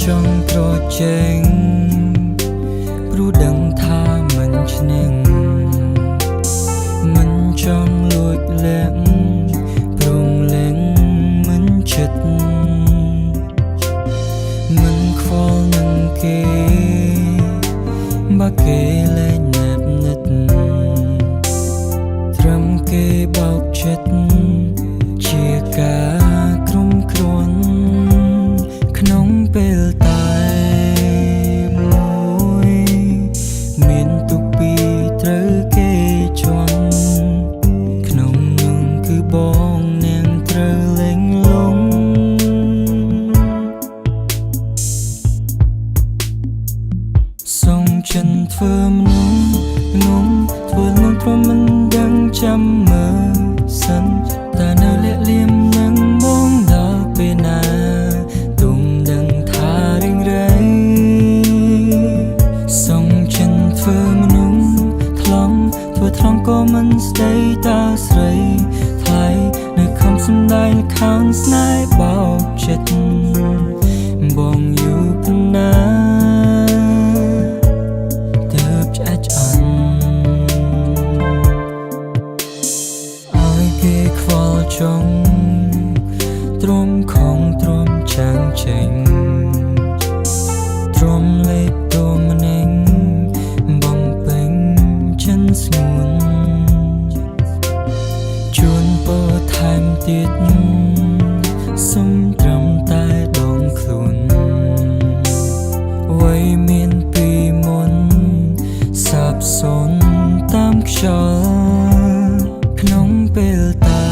ចង់ត្រចេញព្រោះដឹងថាមិនឈ្នះមិនចង់លួចលាក់ព្រមលែងមិនចិត្តមិនខ្វល់នឹងគេបើគេលែងណែបនិតត្រឹមគេបោកចិត្តជាការក្រុមគ្រាន់ក្នុងពេលតែមួយមានទុកពីត្រូវគេជន់ក្នុងនោះគឺបងនាងត្រូវលែងលងសំចិនធ្វើមនុស្សងងធ្វើលងព្រមមិនដឹងចាំមើលសិនតែនៅលាក់លៀមនឹងបងដល់ពេលណាទុំដឹងថារៀងរៃសំចិនធ្វើមនុស្សថ្លង់ធ្វើថ្លង់ក៏មិនស្ដីតាស្រីថ្លៃនៅខំសំដែងខាងស្នេហ៍បោកចិត្តបងយូរប៉ុណ្ណាទើបឆ្អែតឆ្អន់ឲ្យគេខ្វល់ចង់ទ្រាំខំទ្រាំចាំងចេញទ្រាំលេបតួម្នេញបំពេញចិនស្ងួនជួនពោថែមទៀតសុំត្រឹមតែដងខ្លួនវ័យមានពីមុនសាបសូន្យតាមខ្យល់ក្នុងពេលតែ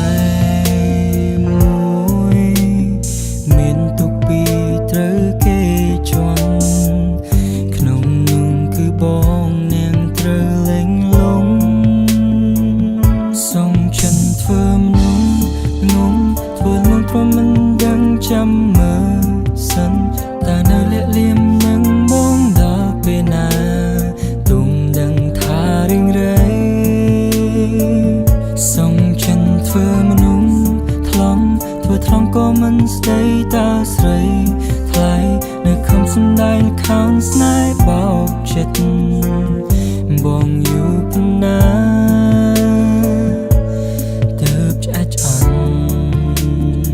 មួយមានទុកពីត្រូវគេជន់ក្នុងនោះគឺបងនាងត្រូវលែងលងសំចិនធ្វើមនុស្សងងធ្វើលងព្រមមិនដឹងចាំមើលសិនតែនៅលាក់លៀមនឹងបងដល់ពេលណាទុំដឹងថារៀងរៃសំចិនធ្វើមនុស្សថ្លង់ធ្វើថ្លង់ក៏មិនស្ដីតាស្រីថ្លៃនៅខំសំដែងខាងស្នេហ៍បោកចិត្តបងយូរប៉ុណ្ណាទើបឆ្អែតឆ្អន់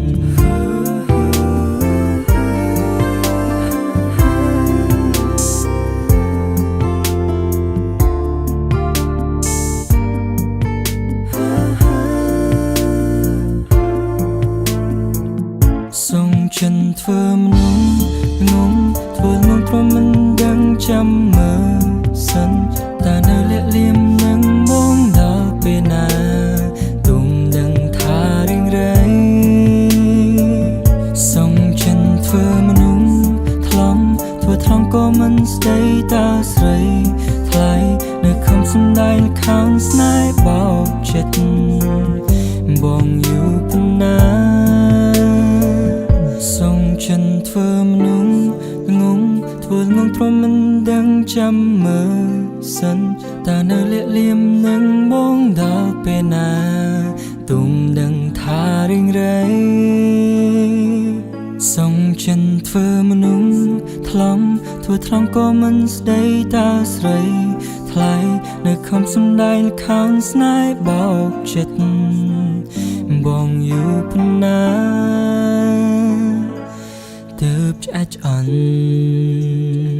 សំចិនធ្វើមនុស្សងងធ្វើលងព្រមមិនដឹងចាំមើលសិនតែនៅលាក់លៀមនឹងបងដល់ពេលណាទុំដឹងថារៀងរៃសំចិនធ្វើមនុស្សថ្លង់ធ្វើថ្លង់ក៏មិនស្ដីតាស្រីថ្លៃនៅខំសំដែងខាងស្នេហ៍បោកចិត្តបងយូរប៉ុណ្ណាសំចិនធ្វើមនុស្សងងធ្វើងងព្រមមិនដឹងចាំមើលសិនតែនៅលាក់លៀមនឹងបងដល់ពេលណាទុំដឹងថារៀងរៃសំចិនធ្វើមនុស្សថ្លង់ធ្វើថ្លង់ក៏មិនស្ដីតាស្រីថ្លៃនៅខំសំដែងខាងស្នេហ៍បោកចិត្តបងយូរប៉ុណ្ណាទើបឆ្អែតឆ្អន់